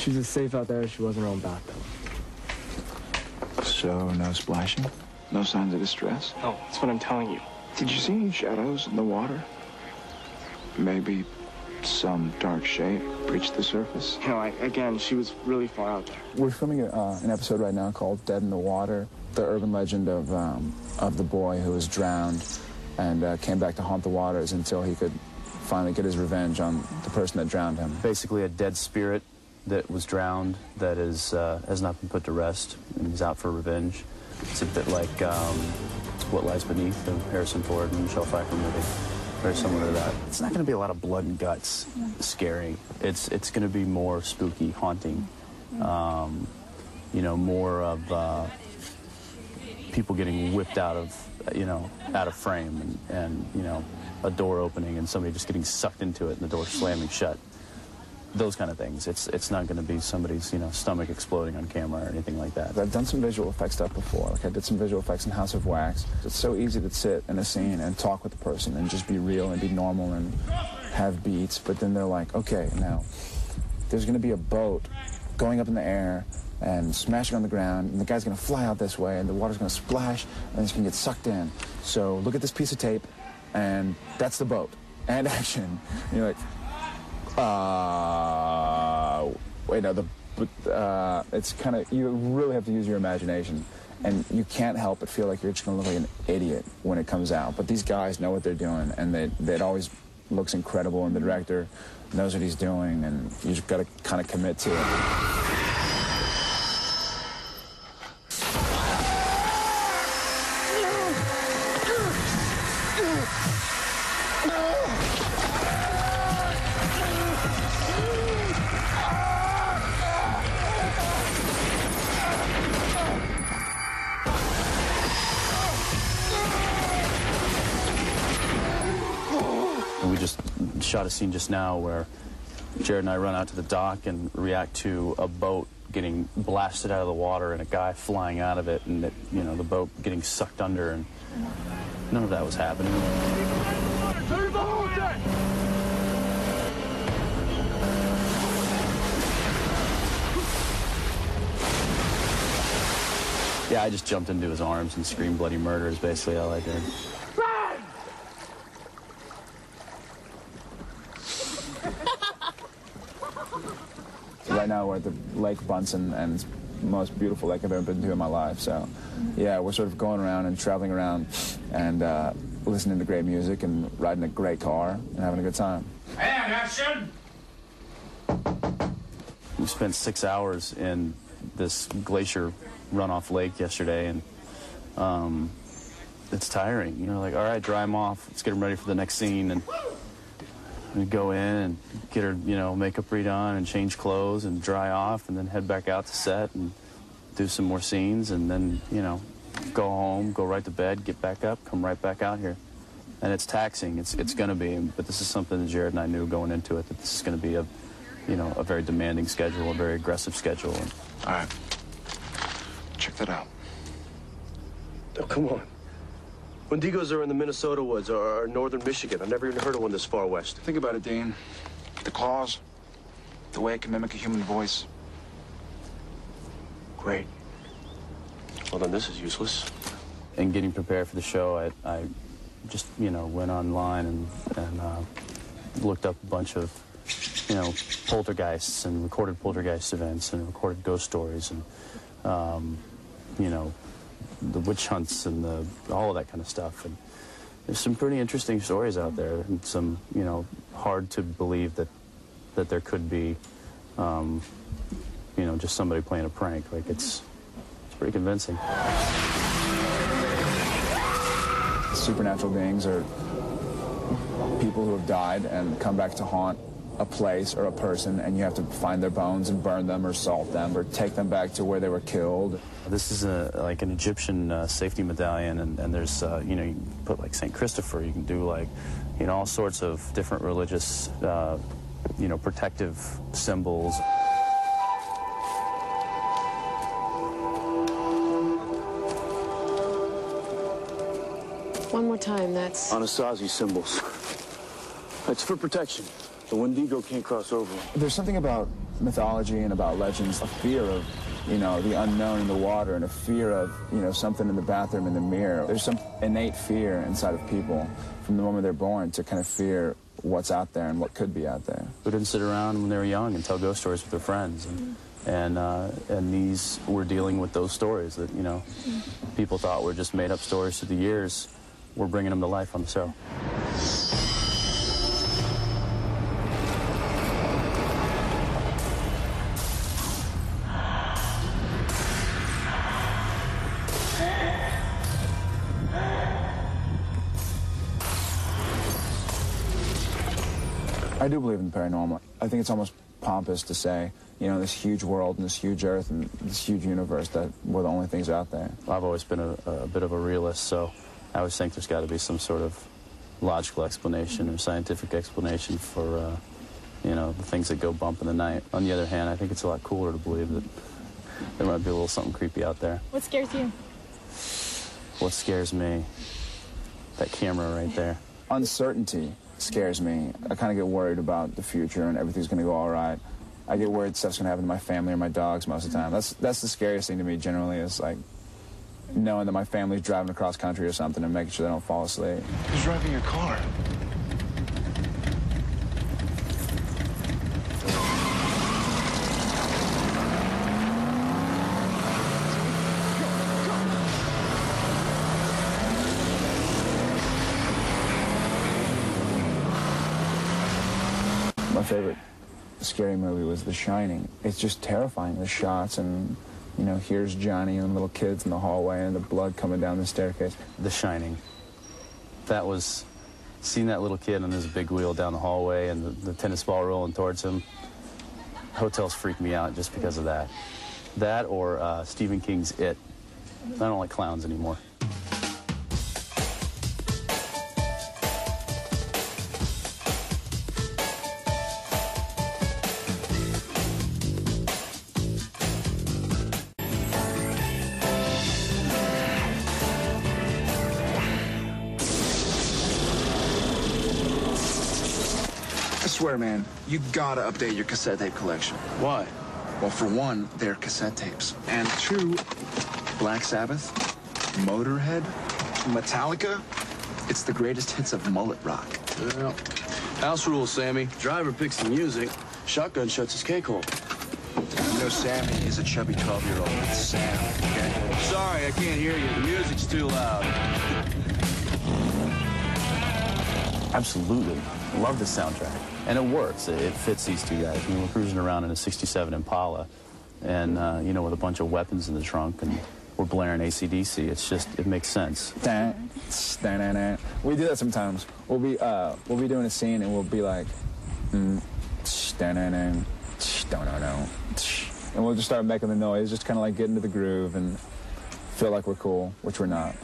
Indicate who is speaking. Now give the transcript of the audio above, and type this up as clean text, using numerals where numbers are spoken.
Speaker 1: She's as safe out there as she was in her own bathtub.
Speaker 2: So, no splashing? No signs of distress?
Speaker 1: No, that's what I'm telling you.
Speaker 2: Did you see any shadows in the water? Maybe some dark shape breached the surface?
Speaker 1: You know, again, she was really far out there.
Speaker 3: We're filming an episode right now called Dead in the Water, the urban legend of the boy who was drowned and came back to haunt the waters until he could finally get his revenge on the person that drowned him.
Speaker 4: Basically a dead spirit that was drowned that is, has not been put to rest and is out for revenge. It's a bit like What Lies Beneath, the Harrison Ford and Michelle Pfeiffer movie. Very similar to that. It's not going to be a lot of blood and guts, scary. It's going to be more spooky, haunting. You know, more of people getting whipped out of, you know, out of frame and you know, a door opening and somebody just getting sucked into it and the door slamming shut. Those kind of things. It's not going to be somebody's, you know, stomach exploding on camera or anything like that.
Speaker 3: I've done some visual effects stuff before. Like I did some visual effects in House of Wax. It's so easy to sit in a scene and talk with the person and just be real and be normal and have beats. But then they're like, okay, now there's going to be a boat going up in the air and smashing on the ground, and the guy's going to fly out this way, and the water's going to splash, and it's going to get sucked in. So look at this piece of tape, and that's the boat. And action. And you're like, wait, no, it's kind of, you really have to use your imagination. And you can't help but feel like you're just going to look like an idiot when it comes out. But these guys know what they're doing, and it always looks incredible, and the director knows what he's doing, and you just got to kind of commit to it.
Speaker 4: We just shot a scene just now where Jared and I run out to the dock and react to a boat getting blasted out of the water and a guy flying out of it, and it, you know, the boat getting sucked under, and none of that was happening. Yeah, I just jumped into his arms and screamed bloody murder is basically all I did.
Speaker 3: Right now we're at the Lake Bunsen, and it's the most beautiful lake I've ever been to in my life. So, yeah, we're sort of going around and traveling around and listening to great music and riding a great car and having a good time.
Speaker 5: And action!
Speaker 4: We spent 6 hours in this glacier runoff lake yesterday, and it's tiring. You know, like, all right, dry them off. Let's get them ready for the next scene. And we go in and get her, you know, makeup redone and change clothes and dry off, and then head back out to set and do some more scenes, and then, you know, go home, go right to bed, get back up, come right back out here. And it's taxing. It's going to be, but this is something that Jared and I knew going into it, that this is going to be a, you know, a very demanding schedule, a very aggressive schedule.
Speaker 2: All right. Check that out.
Speaker 6: Oh, come on. Wendigos are in the Minnesota woods or northern Michigan. I've never even heard of one this far west.
Speaker 2: Think about it, Dean. The claws, the way it can mimic a human voice.
Speaker 6: Great. Well, then this is useless.
Speaker 4: In getting prepared for the show, I just, you know, went online and looked up a bunch of, you know, poltergeists and recorded poltergeist events and recorded ghost stories and, you know, the witch hunts and all of that kind of stuff. And there's some pretty interesting stories out there, and some, you know, hard to believe that there could be, you know, just somebody playing a prank. Like, it's pretty convincing.
Speaker 3: Supernatural beings are people who have died and come back to haunt a place or a person, and you have to find their bones and burn them or salt them or take them back to where they were killed.
Speaker 4: This is like an Egyptian safety medallion, and there's, you know, you can put like St. Christopher, you can do like, you know, all sorts of different religious, you know, protective symbols.
Speaker 7: One more time, that's...
Speaker 6: Anasazi symbols. It's for protection. The Wendigo can't cross over.
Speaker 3: There's something about mythology and about legends, a fear of, you know, the unknown in the water, and a fear of, you know, something in the bathroom in the mirror. There's some innate fear inside of people from the moment they're born to kind of fear what's out there and what could be out there.
Speaker 4: Who didn't sit around when they were young and tell ghost stories with their friends, and these we're dealing with those stories that, you know, people thought were just made up stories through the years. We're bringing them to life on the show.
Speaker 3: I do believe in the paranormal. I think it's almost pompous to say, you know, this huge world and this huge earth and this huge universe, that we're the only things out there.
Speaker 4: I've always been a bit of a realist, so I always think there's got to be some sort of logical explanation or scientific explanation for, you know, the things that go bump in the night. On the other hand, I think it's a lot cooler to believe that there might be a little something creepy out there.
Speaker 5: What scares you?
Speaker 4: What scares me? That camera right there.
Speaker 3: Uncertainty scares me. I kind of get worried about the future and everything's going to go all right. I get worried stuff's going to happen to my family or my dogs most of the time. That's the scariest thing to me generally, is like knowing that my family's driving across country or something and making sure they don't fall asleep.
Speaker 2: Who's driving your car?
Speaker 3: My favorite scary movie was The Shining. It's just terrifying, the shots, and, you know, here's Johnny and the little kids in the hallway and the blood coming down the staircase.
Speaker 4: The Shining. That was, seeing that little kid on his big wheel down the hallway and the tennis ball rolling towards him. Hotels freak me out just because of that. That or Stephen King's It. I don't like clowns anymore.
Speaker 2: I swear, man, you gotta update your cassette tape collection.
Speaker 6: Why?
Speaker 2: Well, for one, they're cassette tapes. And two, Black Sabbath, Motorhead, Metallica. It's the greatest hits of mullet rock.
Speaker 6: Well, house rules, Sammy. Driver picks the music. Shotgun shuts his cake hole.
Speaker 2: You know, Sammy is a chubby 12-year-old. It's Sam, okay?
Speaker 6: Sorry, I can't hear you. The music's too loud.
Speaker 4: Absolutely. Love the soundtrack. And it works. It fits these two guys. I mean, we're cruising around in a '67 Impala and, you know, with a bunch of weapons in the trunk, and we're blaring AC/DC. It's just, it makes sense.
Speaker 3: We do that sometimes. We'll be doing a scene and we'll be like, and we'll just start making the noise, just kind of like get into the groove and feel like we're cool, which we're not.